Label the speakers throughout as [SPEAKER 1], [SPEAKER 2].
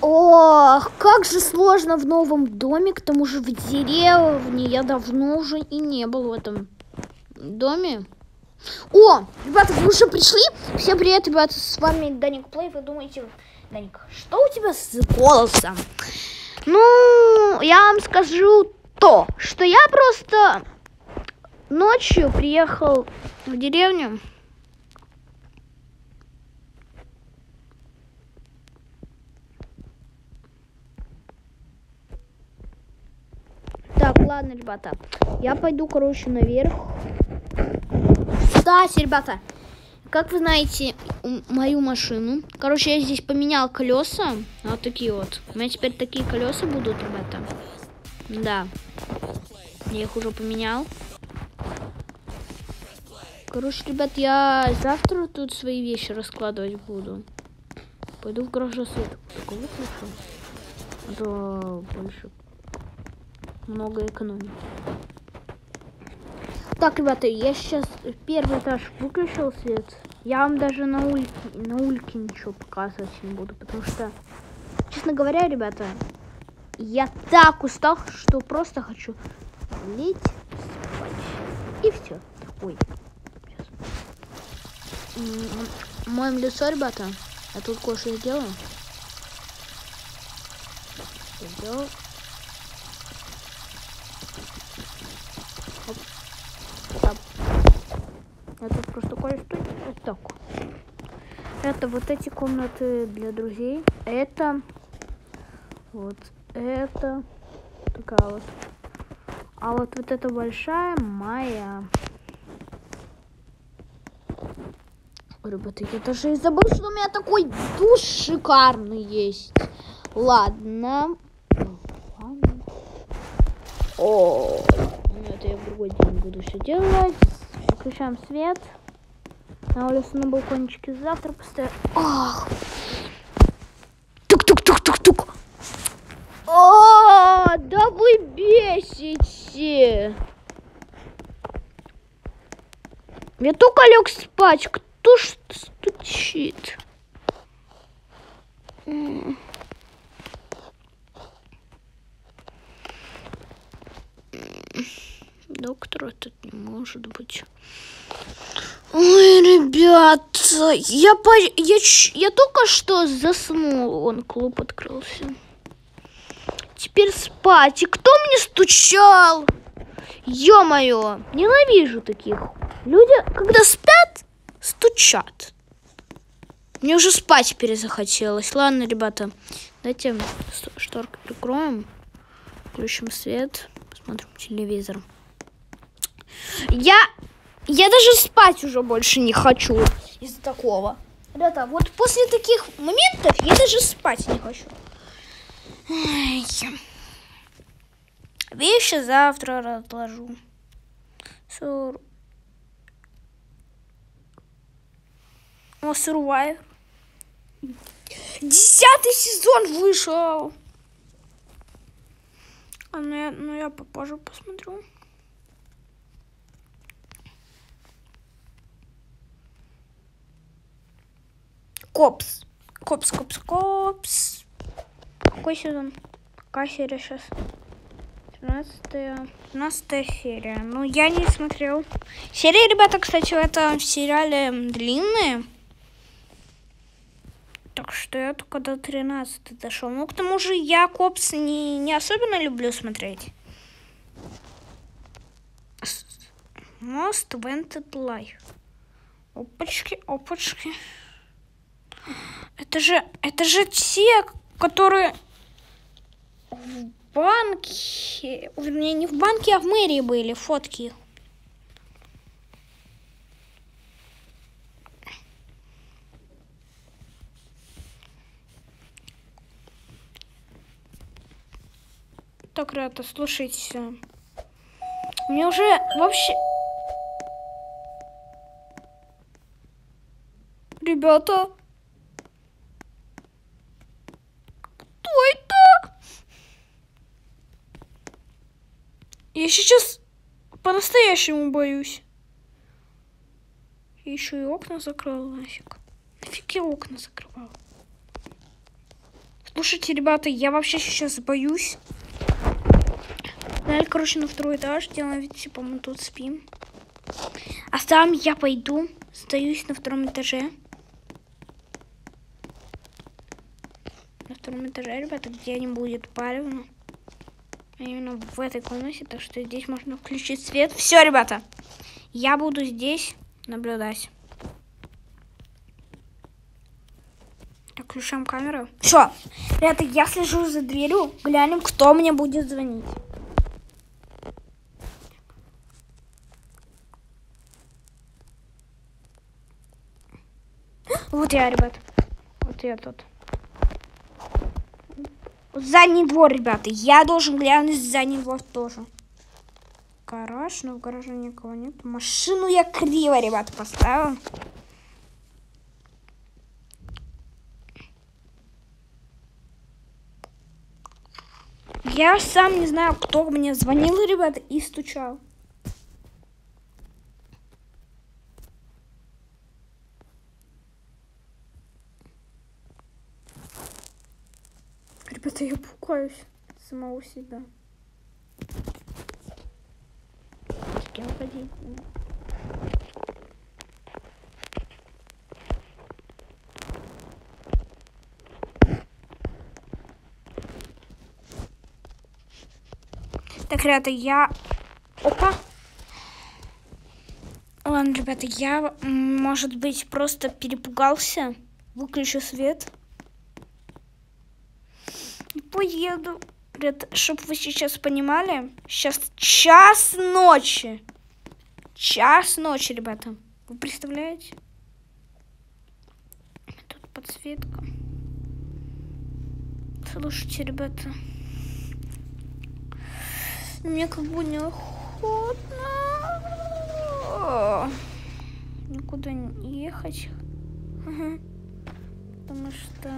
[SPEAKER 1] Ох, как же сложно в новом доме, к тому же в деревне. Я давно уже и не был в этом доме. О, ребята, вы уже пришли? Всем привет, ребята, с вами Даник Плей. Вы думаете, Даник, что у тебя с голосом? Ну, я вам скажу то, что я просто ночью приехал в деревню. Так, ладно, ребята, я пойду, короче, наверх. Кстати, ребята, как вы знаете, мою машину, короче, я здесь поменял колеса, вот такие вот. У меня теперь такие колеса будут, ребята. Да, я их уже поменял. Короче, ребят, я завтра тут свои вещи раскладывать буду. Пойду в гараж свет. Такой выключу. А то больше много экономить. Так, ребята, я сейчас первый этаж выключил свет. Я вам даже на ульке ничего показывать не буду, потому что, честно говоря, ребята, я так устал, что просто хочу лечь спать. И все. Ой. Моем лицо, ребята. Я тут кое-что сделаю. Сделал. Это просто кое-что. Вот так. Это вот эти комнаты для друзей. Это вот это такая вот. А вот эта большая моя. Ребята, я даже и забыл, что у меня такой душ шикарный есть. Ладно. О, это я в другой день буду все делать. Выключаем свет. На улице на балкончике завтра поставим. Ах! Тук-тук-тук-тук-тук! О, да вы бесите! Я только лег спать. Кто ж стучит? Доктора тут не может быть. Ой, ребята, я только что заснул. Вон клуб открылся. Теперь спать. И кто мне стучал? Ё-моё, ненавижу таких. Люди, когда спят, стучат. Мне уже спать перезахотелось. Ладно, ребята, давайте шторку прикроем. Включим свет. Посмотрим телевизор. Я даже спать уже больше не хочу из-за такого. Ребята, вот после таких моментов я даже спать не хочу. Ай. Вещи завтра разложу. О, Survivor. 10-й сезон вышел. Ну я попозже посмотрю. Копс. Какой сезон? Какая серия сейчас? 15 серия. Ну, я не смотрел. Серии, ребята, кстати, в этом сериале длинные. Так что я только до 13 дошел. Ну, к тому же я Копс не особенно люблю смотреть. Most Wanted Life. Опачки. Это же те, которые в банке, вернее, не в банке, а в мэрии были фотки. Так, ребята, слушайте. Мне уже вообще... Ребята... Кто это? Я сейчас по-настоящему боюсь. Я еще и окна закрыла нафиг. Нафиг я окна закрывала. Слушайте, ребята, я вообще сейчас боюсь. Далее, короче, на второй этаж. Делаем вид, типа, мы тут спим. А сам я пойду. Сдаюсь на втором этаже. На втором этаже, ребята, где не будет палевно. А именно в этой комнате. Так что здесь можно включить свет. Все, ребята. Я буду здесь наблюдать. Так, включаем камеру. Все, ребята, я слежу за дверью. Глянем, кто мне будет звонить. Вот я, ребят. Вот я тут. Задний двор, ребята. Я должен глянуть задний двор тоже. Гараж, но в гараже никого нет. Машину я криво, ребята, поставил. Я сам не знаю, кто мне звонил, ребята, и стучал. Ребята, я пугаюсь самого себя. С кем ходить? Так, ребята, я... Опа! Ладно, ребята, я, может быть, просто перепугался. Выключу свет. И поеду. Ребята, чтобы вы сейчас понимали, сейчас час ночи. Час ночи, ребята. Вы представляете? Тут подсветка. Слушайте, ребята. Мне как бы неохотно. Никуда не ехать. Потому что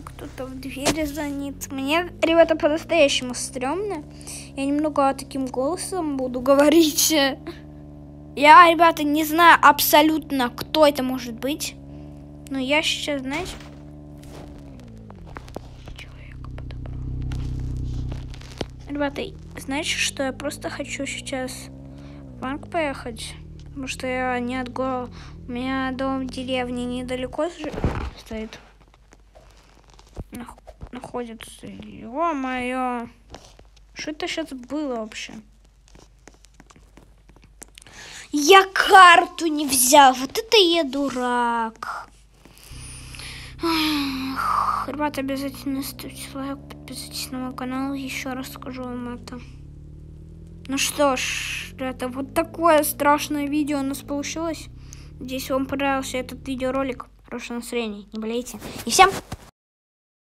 [SPEAKER 1] кто-то в двери звонит. Мне, ребята, по-настоящему стрёмно. Я немного таким голосом буду говорить. Я, ребята, не знаю абсолютно, кто это может быть. Но я сейчас, знаете... Ребята, знаете, что я просто хочу сейчас в банк поехать, потому что я не от города, у меня дом в деревне недалеко стоит, находится. Ё-моё, что это сейчас было вообще? Я карту не взял, вот это я дурак. Ребята, обязательно ставьте лайк, подписывайтесь на мой канал, еще раз скажу вам это. Ну что ж, ребята, вот такое страшное видео у нас получилось. Надеюсь, вам понравился этот видеоролик. Хорошего настроения, не болейте. И всем